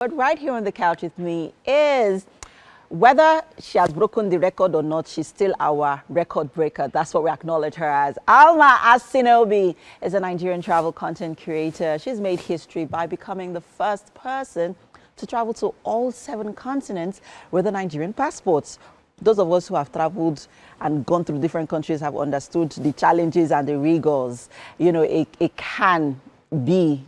But right here on the couch with me is, whether she has broken the record or not, she's still our record breaker. That's what we acknowledge her as. Alma Asinobi is a Nigerian travel content creator. She's made history by becoming the first person to travel to all 7 continents with a Nigerian passport. Those of us who have traveled and gone through different countries have understood the challenges and the rigors. You know, it can be,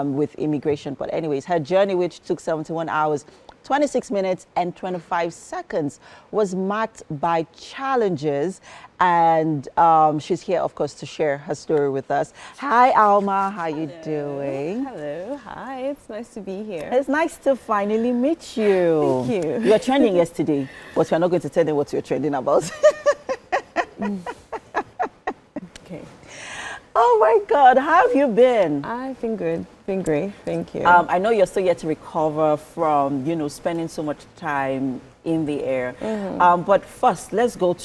with immigration. But anyways, her journey, which took 71 hours, 26 minutes and 25 seconds, was marked by challenges. And she's here, of course, to share her story with us. Hi, Alma. How you doing? Hello. Hi. It's nice to be here. It's nice to finally meet you. Thank you. You were trending yesterday, but we're not going to tell them what you're trending about. Okay. Oh my God, how have you been? I've been good. Been great. Thank you. I know you're still yet to recover from, spending so much time in the air. But first, let's go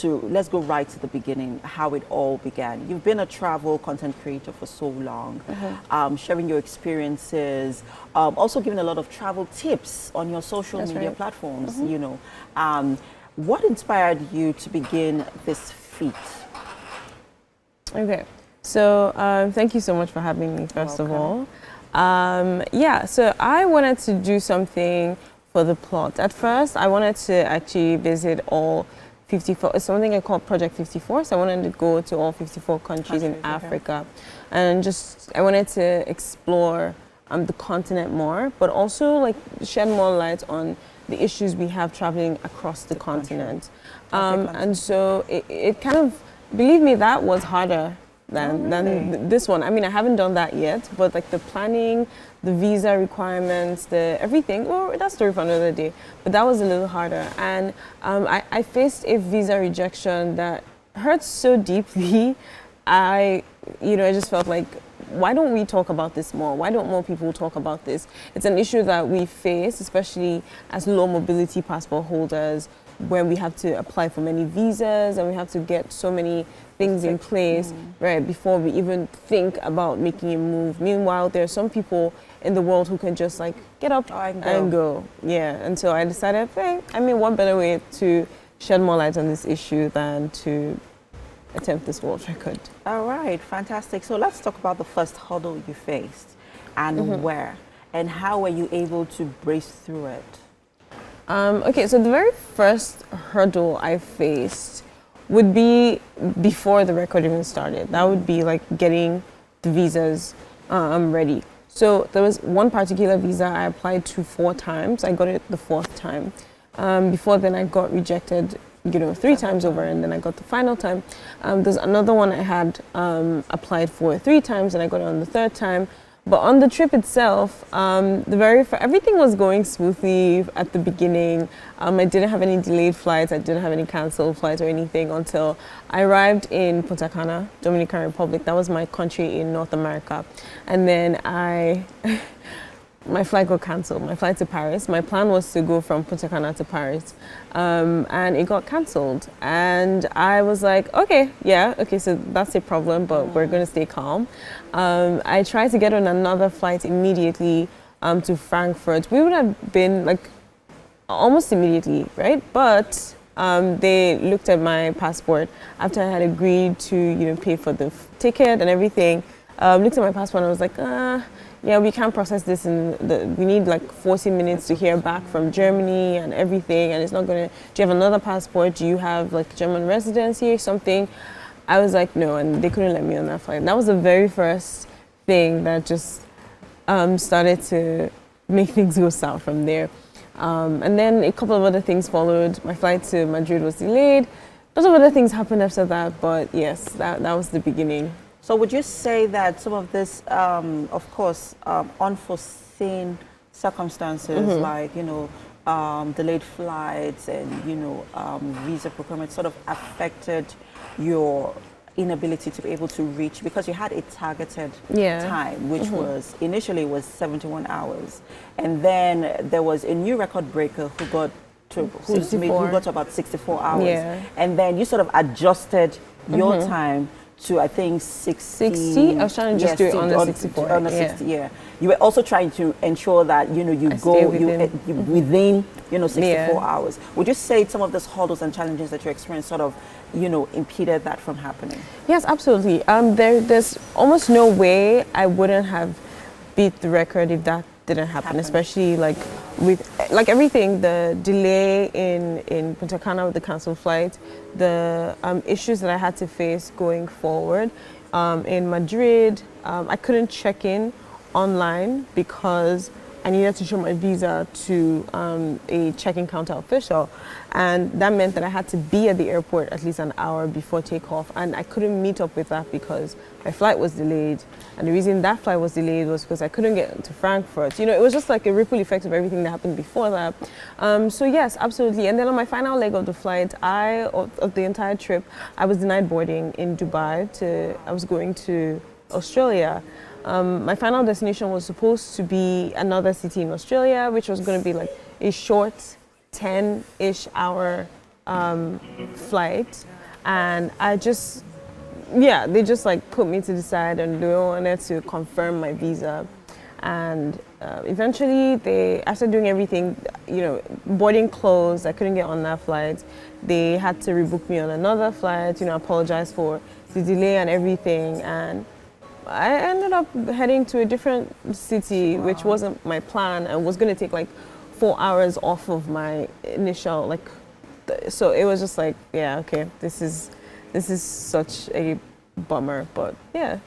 right to the beginning, how it all began. You've been a travel content creator for so long, sharing your experiences, also giving a lot of travel tips on your social media platforms. What inspired you to begin this feat? Okay. So thank you so much for having me, first of all. So I wanted to do something for the plot. At first, I wanted to actually visit all 54. It's something I call Project 54. So I wanted to go to all 54 countries in Africa. And I wanted to explore the continent more, but also shed more light on the issues we have traveling across the continent. And so it kind of, believe me, that was harder than this one. I mean, I haven't done that yet, but the planning, the visa requirements, the everything, well, that's a story for another day. But that was a little harder. And I faced a visa rejection that hurts so deeply. I just felt like, why don't we talk about this more? Why don't more people talk about this? It's an issue that we face, especially as low mobility passport holders, where we have to apply for many visas and we have to get so many things in place, right, before we even think about making a move. Meanwhile, there are some people in the world who can just get up and go. Yeah, and so I decided, what better way to shed more light on this issue than to attempt this world record. All right, fantastic. So let's talk about the first hurdle you faced and where, and how were you able to brace through it? Okay, so the very first hurdle I faced would be before the record even started. That would be getting the visas ready. So there was one particular visa I applied to 4 times. I got it the 4th time. Before then I got rejected 3 times over, and then I got the final time. There's another one I had applied for 3 times, and I got it on the 3rd time. But on the trip itself, everything was going smoothly at the beginning. I didn't have any delayed flights. I didn't have any canceled flights or anything until I arrived in Punta Cana, Dominican Republic. That was my country in North America. And then my flight got canceled, my flight to Paris. My plan was to go from Punta Cana to Paris, and it got canceled. And I was like, okay, so that's a problem, but we're going to stay calm. I tried to get on another flight immediately to Frankfurt. We would have been almost immediately, right? But they looked at my passport after I had agreed to pay for the ticket and everything. Looked at my passport and I was like, yeah, we can't process this, and we need 40 minutes to hear back from Germany and everything, and it's not gonna. Do you have another passport? Do you have German residency or something? I was like, no, and they couldn't let me on that flight. That was the very first thing that just started to make things go south from there. And then a couple of other things followed. My flight to Madrid was delayed. Lots of other things happened after that, but yes, that was the beginning. So would you say that some of this, of course, unforeseen circumstances delayed flights and, visa procurement sort of affected your inability to be able to reach, because you had a targeted time, which was initially 71 hours. And then there was a new record breaker who got to about 64 hours. Yeah. And then you sort of adjusted your time to, I think, 60. 60? I was trying to just do it on the 64. On the 60, yeah. You were also trying to ensure that, you know, you within, you know, 64 hours. Would you say some of those hurdles and challenges that you experienced sort of, you know, impeded that from happening? Yes, absolutely. There's almost no way I wouldn't have beat the record if that didn't happen, especially like with like everything, the delay in Punta Cana with the canceled flight, the issues that I had to face going forward. In Madrid, I couldn't check in online because I needed to show my visa to a check-in counter official, and that meant that I had to be at the airport at least an hour before takeoff, and I couldn't meet up with that because my flight was delayed, and the reason that flight was delayed was because I couldn't get to Frankfurt. You know, it was just like a ripple effect of everything that happened before that. So yes, absolutely. And then on my final leg of the flight, of the entire trip, I was denied boarding in Dubai. I was going to Australia. My final destination was supposed to be another city in Australia, which was going to be like a short 10-ish hour flight. And I just, they just like put me to the side and they wanted to confirm my visa. And eventually after doing everything, you know, boarding closed, I couldn't get on that flight. They had to rebook me on another flight, you know, apologize for the delay and everything. And I ended up heading to a different city, which wasn't my plan, and was going to take like 4 hours off of my initial, like, so it was just like, yeah, okay, this is such a bummer, but yeah.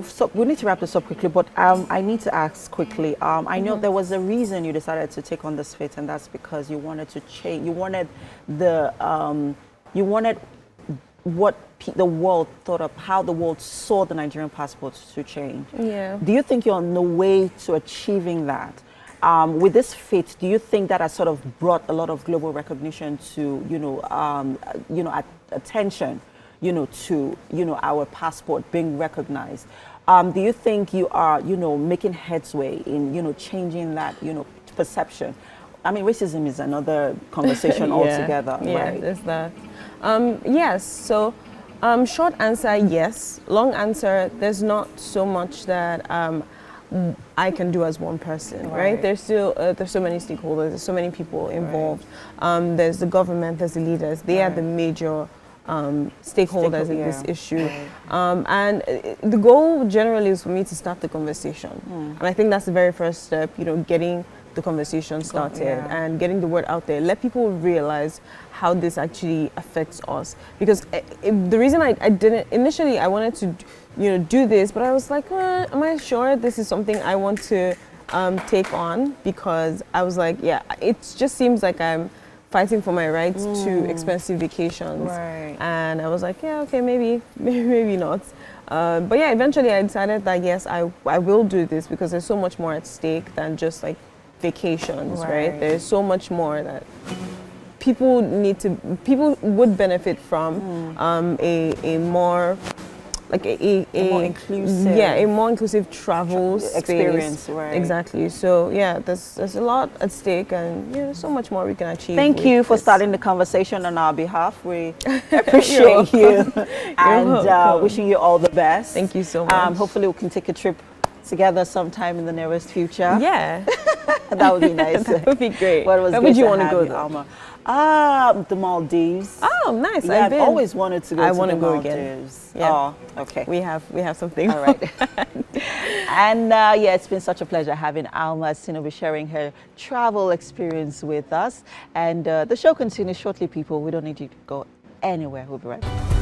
So we need to wrap this up quickly, but I need to ask quickly. I know there was a reason you decided to take on this fate, and that's because you wanted to change. You wanted what the world thought of, how the world saw the Nigerian passport to change. Yeah. Do you think you're on the way to achieving that? With this feat, do you think that has sort of brought a lot of global recognition to, attention, to, our passport being recognized? Do you think you are, making headway in, changing that, perception? I mean, racism is another conversation altogether, right? Yeah, there's that. Yes, so short answer, yes. Long answer, there's not so much that I can do as one person, right? There's so many stakeholders, there's so many people involved. There's the government, there's the leaders. They are the major stakeholders in this issue. And the goal generally is for me to start the conversation. And I think that's the very first step, getting the conversation started and getting the word out there. Let people realize how this actually affects us. Because the reason I didn't, initially I wanted to do this, but I was like, am I sure this is something I want to take on? Because I was like, it just seems like I'm fighting for my rights to expensive vacations. And I was like, okay, maybe not. But yeah, eventually I decided that yes, I will do this because there's so much more at stake than just like vacations, right? There's so much more that people would benefit from. A more like a more inclusive, a more inclusive travel experience, space. Exactly. So yeah, there's a lot at stake, and there's so much more we can achieve. Thank you for starting the conversation on our behalf. We appreciate you and wishing you all the best. Thank you so much. Hopefully we can take a trip together sometime in the nearest future. Yeah. That would be nice. That would be great. Where would you want to go, Alma? The Maldives. Oh, nice. Yeah, I've always wanted to go to the Maldives. Go again. Yeah. Oh, okay. We have something. All right. And it's been such a pleasure having Alma Asinobi sharing her travel experience with us. And the show continues shortly, people. We don't need you to go anywhere. We'll be right back.